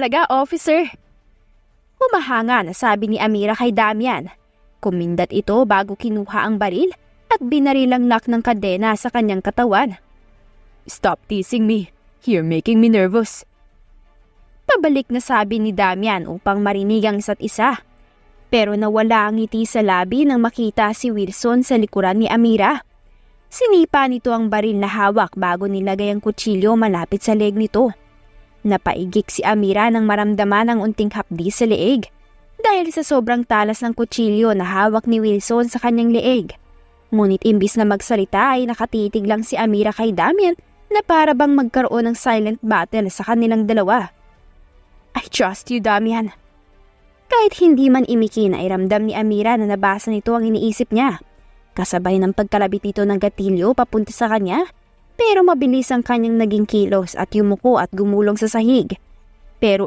talaga, officer. Humahanga na sabi ni Amira kay Damian. Kumindat ito bago kinuha ang baril at binarilang lock ng kadena sa kanyang katawan. Stop teasing me. You're making me nervous. Pabalik na sabi ni Damian upang marinig ang isa't isa. Pero nawala ang ngiti sa labi nang makita si Wilson sa likuran ni Amira. Sinipa nito ang baril na hawak bago nilagay ang kutsilyo malapit sa leeg nito. Napaigik si Amira nang maramdaman ang unting hapdi sa leeg dahil sa sobrang talas ng kutsilyo na hawak ni Wilson sa kanyang leeg. Ngunit imbis na magsalita ay nakatitig lang si Amira kay Damian na para bang magkaroon ng silent battle sa kanilang dalawa. I trust you, Damian. Kahit hindi man imikin ay ramdam ni Amira na nabasa nito ang iniisip niya. Kasabay ng pagkalabit nito ng gatilyo papunta sa kanya, pero mabilis ang kanyang naging kilos at yumuko at gumulong sa sahig. Pero